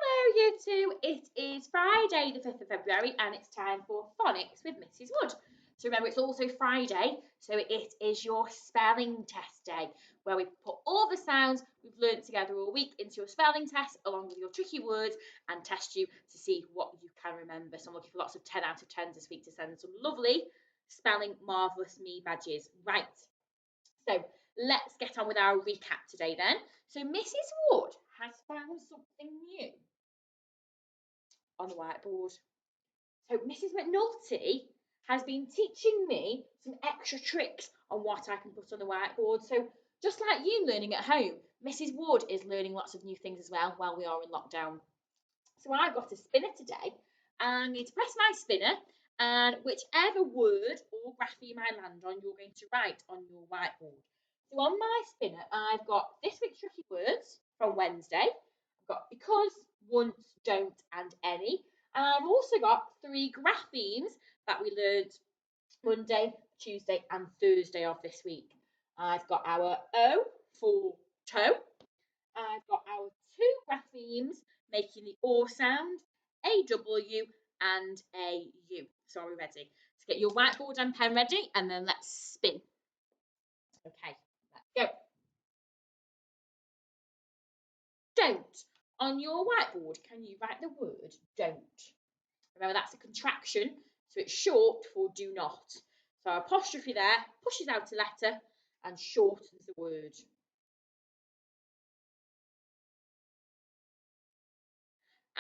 Hello, Year 2. It is Friday, the 5th of February, and it's time for Phonics with Mrs. Wood. So remember, it's also Friday, so it is your spelling test day, where we put all the sounds we've learnt together all week into your spelling test, along with your tricky words, and test you to see what you can remember. So I'm looking for lots of 10 out of 10s this week to send some lovely Spelling Marvellous Me badges. Right, so let's get on with our recap today then. So Mrs. Wood has found something new on the whiteboard. So Mrs. McNulty has been teaching me some extra tricks on what I can put on the whiteboard. So just like you learning at home, Mrs. Wood is learning lots of new things as well while we are in lockdown. So I've got a spinner today. I need to press my spinner, and whichever word or grapheme I land on, you're going to write on your whiteboard. So on my spinner, I've got this week's tricky words from Wednesday. I've got because, once, don't, and any. And I've also got 3 graphemes that we learned Monday, Tuesday, and Thursday of this week. I've got our O for toe. I've got our 2 graphemes making the O sound, AW and AU. So are we ready? So get your whiteboard and pen ready, and then let's spin. Okay, let's go. Don't. On your whiteboard, can you write the word don't? Remember, that's a contraction, so it's short for do not. So our apostrophe there pushes out a letter and shortens the word.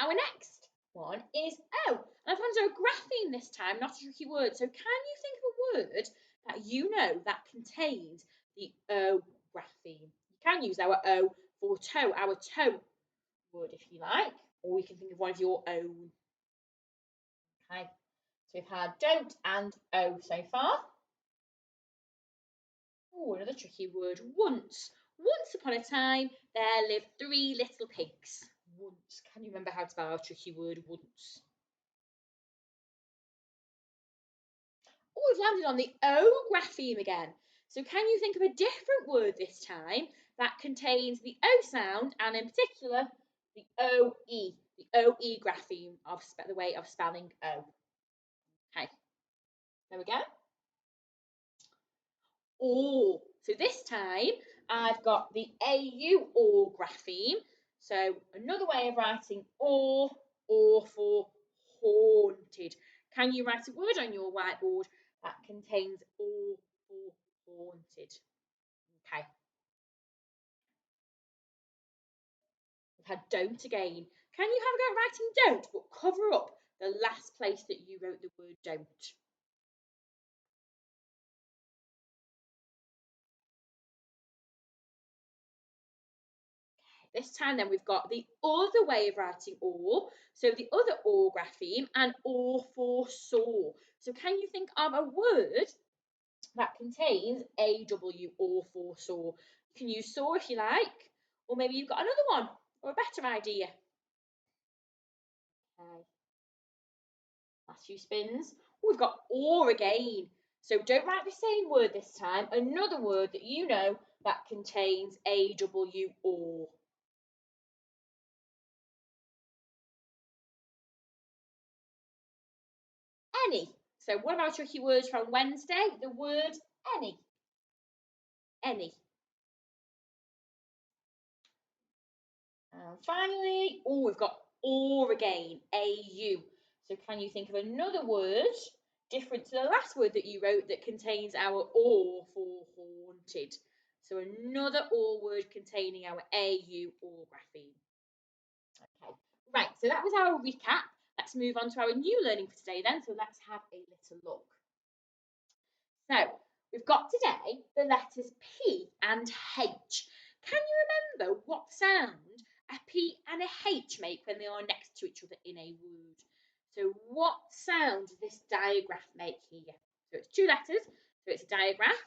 Our next one is O. And I've gone to a grapheme this time, not a tricky word. So can you think of a word that you know that contains the O grapheme? You can use our O for toe, our toe word if you like, or we can think of one of your own. Okay, so we've had don't and O so far. Oh, another tricky word, once. Once upon a time, there lived 3 little pigs. Once. Can you remember how to spell our tricky word once? Oh, we've landed on the O grapheme again. So can you think of a different word this time that contains the O sound and in particular the OE, the OE grapheme of the way of spelling O. Okay, there we go. Or, so this time I've got the AU or grapheme. So another way of writing or for haunted. Can you write a word on your whiteboard that contains or for haunted? Okay. We've had don't again. Can you have a go at writing don't, but cover up the last place that you wrote the word don't? This time then we've got the other way of writing or, so the other or grapheme and or for saw. So can you think of a word that contains AW or for saw? You can use saw if you like, or maybe you've got another one or a better idea. Okay. Last few spins. Oh, we've got or again. So don't write the same word this time, another word that you know that contains AW or. Any. So one of our tricky words from Wednesday, the word any. Any. And finally, oh, we've got or again, AU. So can you think of another word different to the last word that you wrote that contains our or for haunted? So another or word containing our AU or grapheme. Okay, right, so that was our recap. Let's move on to our new learning for today then. So let's have a little look. So we've got today the letters P and H. Can you remember what sound a P and a H make when they are next to each other in a word? So what sound does this diagraph make here? So it's 2 letters, so it's a diagraph,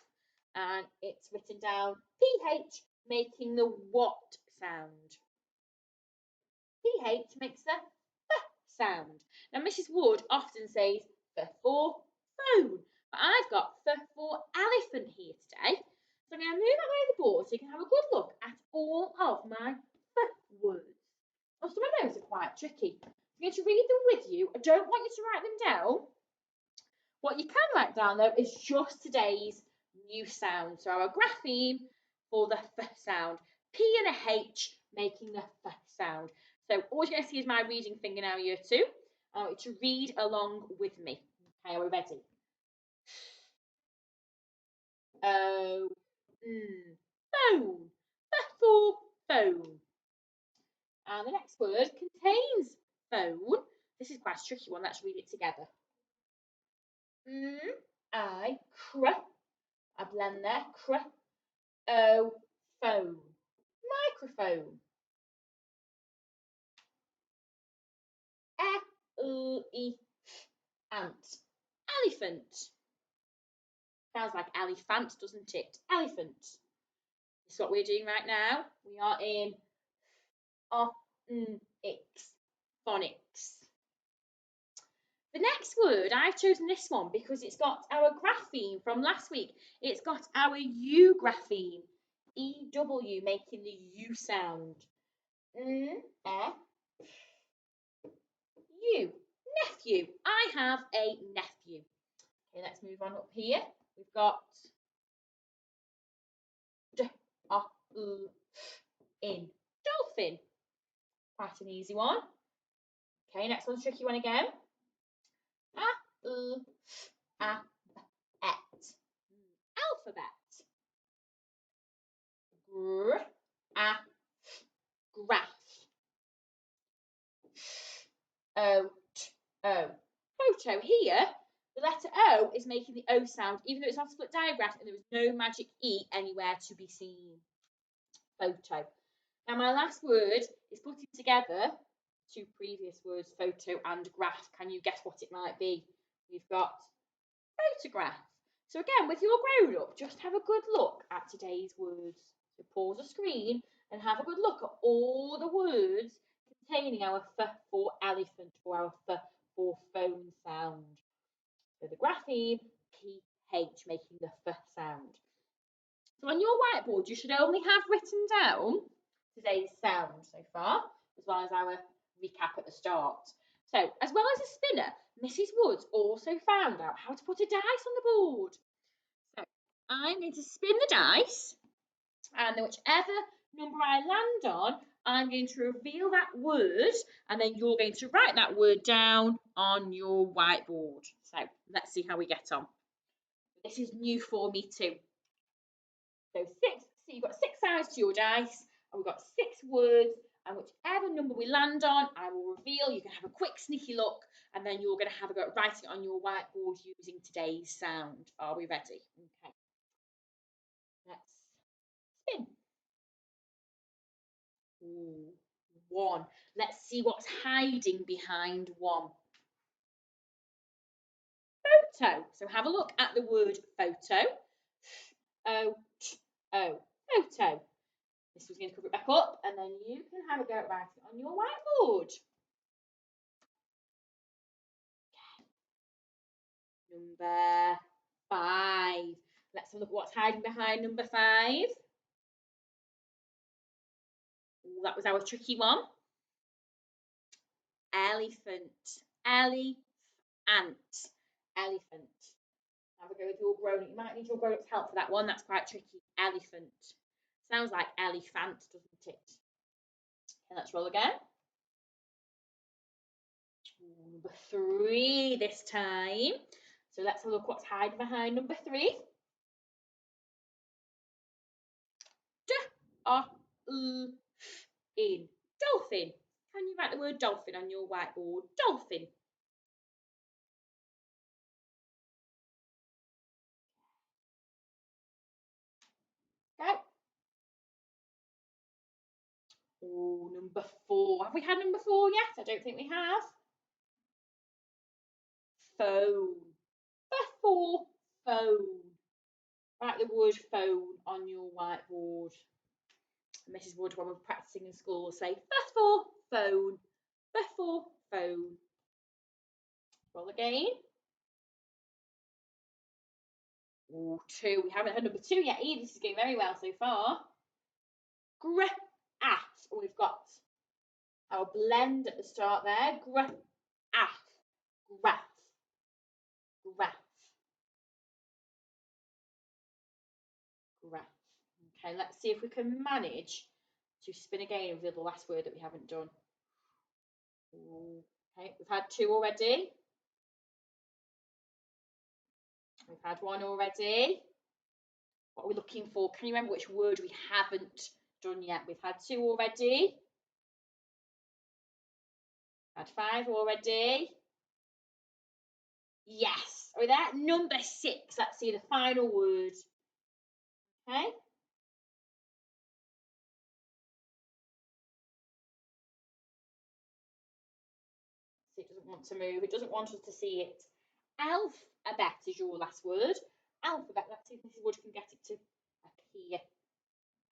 and it's written down PH making the what sound? PH makes the F sound. Now Mrs. Wood often says F for phone, but I've got F for elephant here today. So I'm going to move that way the board so you can have a good look at all of my F words. Oh, so my nose are quite tricky. I'm going to read them with you. I don't want you to write them down. What you can write down, though, is just today's new sound. So our grapheme for the F sound. P and a H making the F sound. So all you're going to see is my reading finger now, year 2. I want you to read along with me. Okay, are we ready? O, phone. F for phone. And the next word contains phone. This is quite a tricky one. Let's read it together. Cr. I blend there. Cr. O, phone. Microphone. Ant. Elephant. Sounds like elephant, doesn't it? Elephant. This is what we're doing right now. We are in phonics. The next word, I've chosen this one because it's got our grapheme from last week. It's got our U grapheme. EW making the U sound. U. Nephew. I have a nephew. Okay, let's move on up here. We've got in. Dolphin. Quite an easy one. Okay, next one's a tricky one again. Alphabet. Graph. Photo. Here, the letter O is making the O sound, even though it's not a split digraph and there is no magic E anywhere to be seen. Photo. Now, my last word is putting together 2 previous words, photo and graph. Can you guess what it might be? We've got photograph. So again, with your grown up, just have a good look at today's words. So pause the screen and have a good look at all the words containing our F for elephant or our F for phone sound. So the grapheme, PH making the F sound. So on your whiteboard, you should only have written down today's sound so far, as well as our recap at the start. So, as well as a spinner, Mrs. Woods also found out how to put a dice on the board. So, I'm going to spin the dice, and then whichever number I land on, I'm going to reveal that word, and then you're going to write that word down on your whiteboard. So, let's see how we get on. This is new for me too. So you've got 6 sides to your dice, and we've got 6 words, and whichever number we land on, I will reveal. You can have a quick sneaky look, and then you're going to have a go at writing it on your whiteboard using today's sound. Are we ready? Okay. Let's spin. Ooh, 1. Let's see what's hiding behind 1. Photo. So have a look at the word photo. Photo. This was going to cover it back up, and then you can have a go at writing on your whiteboard. Number 5. Let's have a look at what's hiding behind number 5. Ooh, that was our tricky one. Elephant. Elephant. Elephant. Have a go with your grown-up. You might need your grown-up's help for that one. That's quite tricky. Elephant. Sounds like elephant, doesn't it? Okay, let's roll again. Ooh, number 3 this time. So let's have a look what's hiding behind number 3. In. Dolphin. Can you write the word dolphin on your whiteboard? Dolphin. Go. Oh, number 4. Have we had number 4 yet? I don't think we have. Phone. For phone. Write the word phone on your whiteboard. Mrs. Wood, when we're practicing in school, will say first for phone. First for phone. Roll again. Oh, 2. We haven't had number 2 yet either. This is going very well so far. Grass. And we've got Our blend at the start there. Graph. Graph. Graph. Graph. Okay, let's see if we can manage to spin again with the last word that we haven't done. Okay, we've had 2 already. We've had 1 already. What are we looking for? Can you remember which word we haven't done yet? We've had 2 already. Had 5 already. Yes. Are we there? Number 6. Let's see the final word. Okay. So it doesn't want to move. It doesn't want us to see it. Alphabet is your last word. Alphabet. Let's see if Mrs. Wood can get it to appear.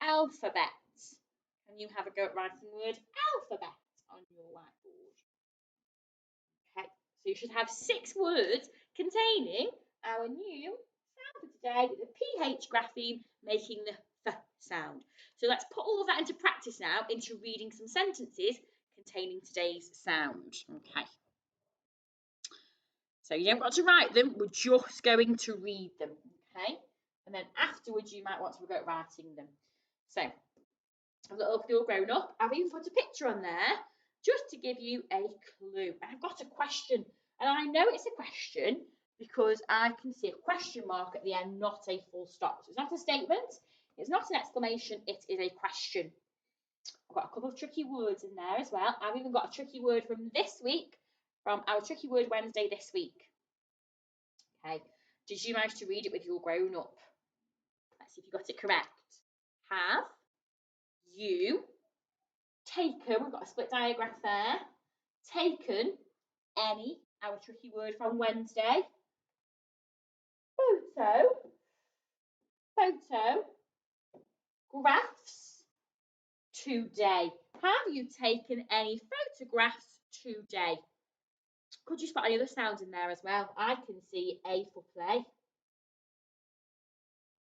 Alphabet. Can you have a go at writing the word alphabet on your whiteboard? Okay, so you should have 6 words containing our new sound for today, the PH grapheme making the F sound. So let's put all of that into practice now, into reading some sentences containing today's sound. Okay. So you don't got to write them, we're just going to read them, okay? And then afterwards you might want to go at writing them. So, have a little look at your grown up. I've even put a picture on there just to give you a clue. And I've got a question, and I know it's a question because I can see a question mark at the end, not a full stop. So it's not a statement, it's not an exclamation, it is a question. I've got a couple of tricky words in there as well. I've even got a tricky word from this week, from our Tricky Word Wednesday this week. Okay, did you manage to read it with your grown up? Let's see if you got it correct. Have you taken, we've got a split diagraph there, taken any, our tricky word from Wednesday, photographs today? Have you taken any photographs today? Could you spot any other sounds in there as well? I can see A for play.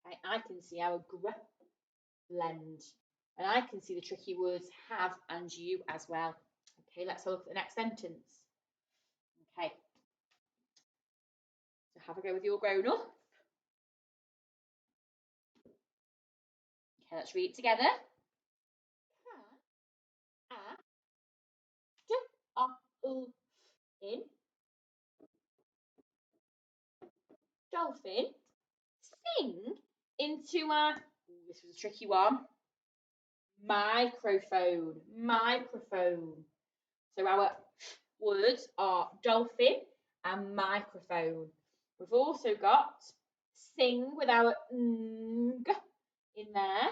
Okay, I can see our blend. And I can see the tricky words have and you as well. Okay, let's look at the next sentence. Okay. So have a go with your grown up. Okay, let's read it together. In dolphin sing into a, this was a tricky one, microphone. So our words are dolphin and microphone. We've also got sing with our ng in there,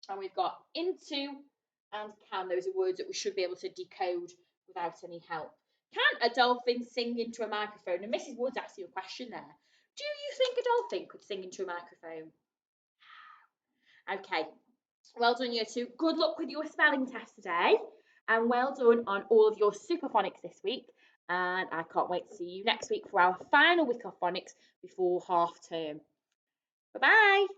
and we've got into and can. Those are words that we should be able to decode without any help. Can a dolphin sing into a microphone? And Mrs. Woods asked you a question there. Do you think a dolphin could sing into a microphone? Okay, well done, year 2. Good luck with your spelling test today, and well done on all of your super phonics this week. And I can't wait to see you next week for our final week of phonics before half term. Bye-bye.